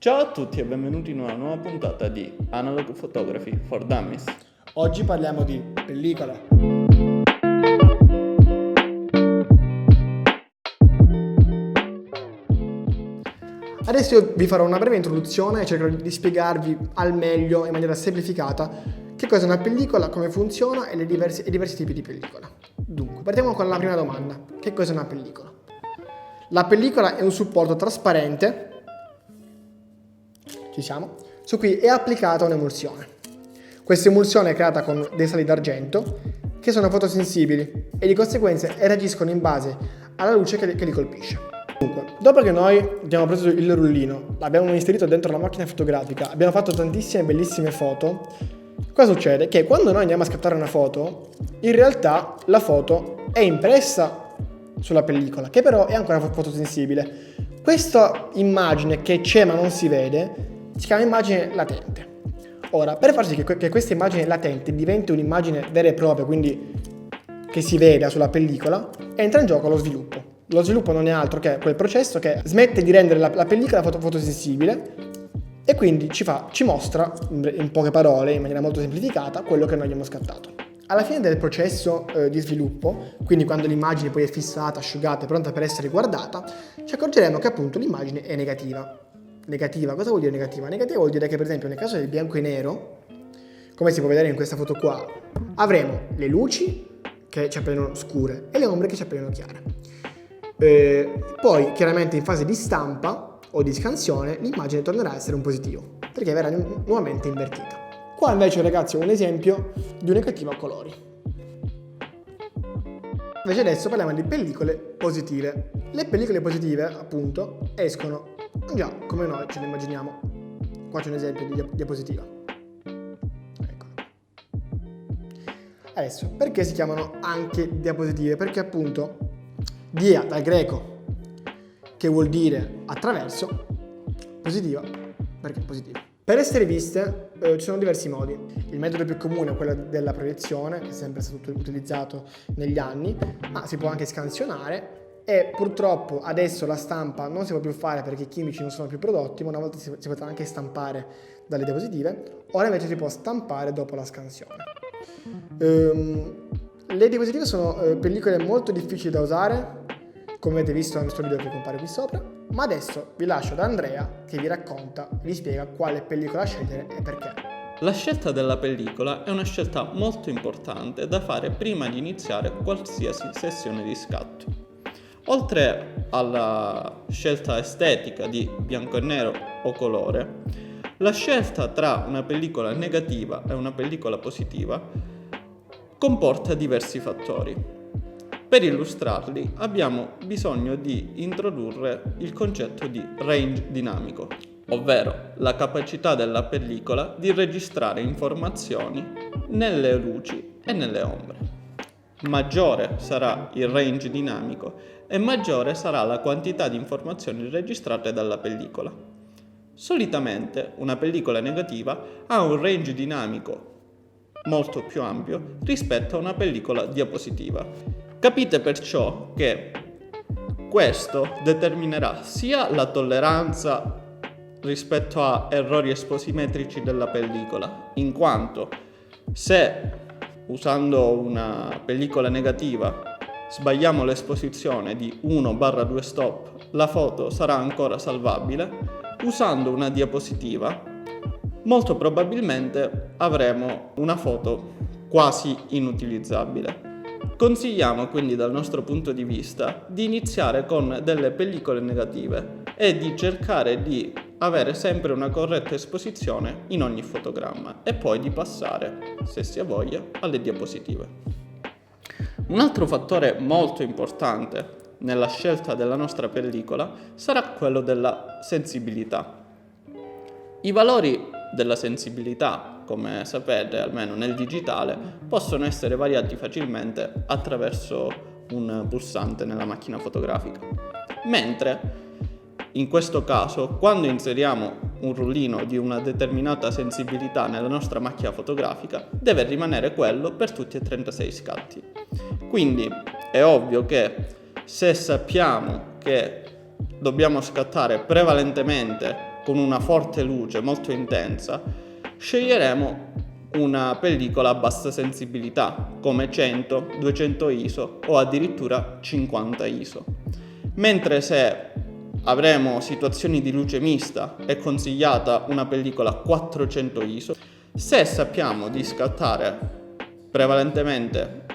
Ciao a tutti e benvenuti in una nuova puntata di Analog Photography for Dummies. Oggi parliamo di pellicola. Adesso io vi farò una breve introduzione e cercherò di spiegarvi al meglio, in maniera semplificata, che cosa è una pellicola, come funziona e i diversi tipi di pellicola. Dunque, partiamo con la prima domanda. Che cosa è una pellicola? La pellicola è un supporto trasparente, ci siamo, su cui è applicata un'emulsione. Questa emulsione è creata con dei sali d'argento che sono fotosensibili e di conseguenza reagiscono in base alla luce che li colpisce. Dunque, dopo che noi abbiamo preso il rullino, l'abbiamo inserito dentro la macchina fotografica, abbiamo fatto tantissime bellissime foto, cosa succede? Che quando noi andiamo a scattare una foto, in realtà la foto è impressa sulla pellicola, che però è ancora fotosensibile. Questa immagine che c'è ma non si vede si chiama immagine latente. Ora, per far sì che questa immagine latente diventi un'immagine vera e propria, quindi che si veda sulla pellicola, entra in gioco lo sviluppo. Lo sviluppo non è altro che quel processo che smette di rendere la pellicola fotosensibile e quindi ci mostra, in poche parole, in maniera molto semplificata, quello che noi abbiamo scattato. Alla fine del processo di sviluppo, quindi quando l'immagine poi è fissata, asciugata e pronta per essere guardata, ci accorgeremo che appunto l'immagine è negativa. Negativa, cosa vuol dire negativa? Negativa vuol dire che per esempio nel caso del bianco e nero, come si può vedere in questa foto qua, avremo le luci che ci appaiono scure e le ombre che ci appaiono chiare. Poi chiaramente in fase di stampa o di scansione l'immagine tornerà a essere un positivo, perché verrà nuovamente invertita. Qua invece ragazzi ho un esempio di un negativo a colori. Invece adesso parliamo di pellicole positive. Le pellicole positive appunto escono già come noi ce le immaginiamo. Qua c'è un esempio di diapositiva. Eccola. Adesso, perché si chiamano anche diapositive? Perché appunto dia dal greco, che vuol dire attraverso, positiva, perché positiva. Per essere viste ci sono diversi modi. Il metodo più comune è quello della proiezione, che è sempre stato utilizzato negli anni, ma si può anche scansionare e purtroppo adesso la stampa non si può più fare perché i chimici non sono più prodotti, ma una volta si poteva anche stampare dalle diapositive, ora invece si può stampare dopo la scansione. Le diapositive sono pellicole molto difficili da usare, come avete visto nel nostro video che compare qui sopra, ma adesso vi lascio da Andrea che vi racconta, vi spiega quale pellicola scegliere e perché. La scelta della pellicola è una scelta molto importante da fare prima di iniziare qualsiasi sessione di scatto. Oltre alla scelta estetica di bianco e nero o colore, la scelta tra una pellicola negativa e una pellicola positiva comporta diversi fattori. Per illustrarli abbiamo bisogno di introdurre il concetto di range dinamico, ovvero la capacità della pellicola di registrare informazioni nelle luci e nelle ombre. Maggiore sarà il range dinamico e maggiore sarà la quantità di informazioni registrate dalla pellicola. Solitamente una pellicola negativa ha un range dinamico molto più ampio rispetto a una pellicola diapositiva. Capite perciò che questo determinerà sia la tolleranza rispetto a errori esposimetrici della pellicola, in quanto se usando una pellicola negativa sbagliamo l'esposizione di 1/2 stop, la foto sarà ancora salvabile. Usando una diapositiva, molto probabilmente avremo una foto quasi inutilizzabile. Consigliamo quindi dal nostro punto di vista di iniziare con delle pellicole negative e di cercare di avere sempre una corretta esposizione in ogni fotogramma e poi di passare, se si ha voglia, alle diapositive. Un altro fattore molto importante nella scelta della nostra pellicola sarà quello della sensibilità. I valori della sensibilità, come sapete, almeno nel digitale, possono essere variati facilmente attraverso un pulsante nella macchina fotografica. Mentre in questo caso, quando inseriamo un rullino di una determinata sensibilità nella nostra macchina fotografica, deve rimanere quello per tutti e 36 scatti. Quindi è ovvio che se sappiamo che dobbiamo scattare prevalentemente con una forte luce molto intensa, sceglieremo una pellicola a bassa sensibilità come 100, 200 ISO o addirittura 50 ISO. Mentre se avremo situazioni di luce mista è consigliata una pellicola a 400 ISO. Se sappiamo di scattare prevalentemente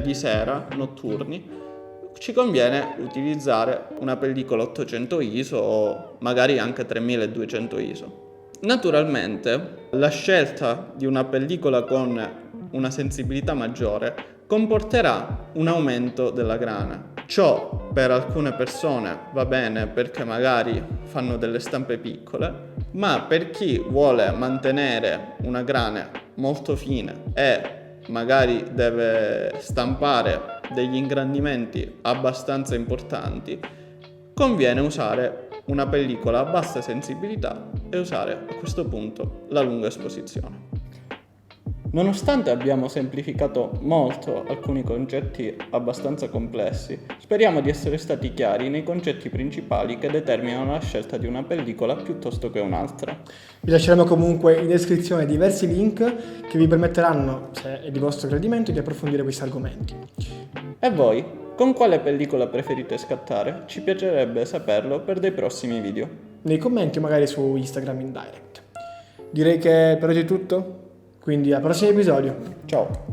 di sera, notturni, ci conviene utilizzare una pellicola 800 ISO o magari anche 3200 ISO. Naturalmente la scelta di una pellicola con una sensibilità maggiore comporterà un aumento della grana. Ciò per alcune persone va bene perché magari fanno delle stampe piccole, ma per chi vuole mantenere una grana molto fine e magari deve stampare degli ingrandimenti abbastanza importanti, conviene usare una pellicola a bassa sensibilità e usare a questo punto la lunga esposizione. Nonostante abbiamo semplificato molto alcuni concetti abbastanza complessi, speriamo di essere stati chiari nei concetti principali che determinano la scelta di una pellicola piuttosto che un'altra. Vi lasceremo comunque in descrizione diversi link che vi permetteranno, se è di vostro gradimento, di approfondire questi argomenti. E voi, con quale pellicola preferite scattare? Ci piacerebbe saperlo per dei prossimi video. Nei commenti o magari su Instagram in direct. Direi che per oggi è tutto, quindi al prossimo episodio. Ciao!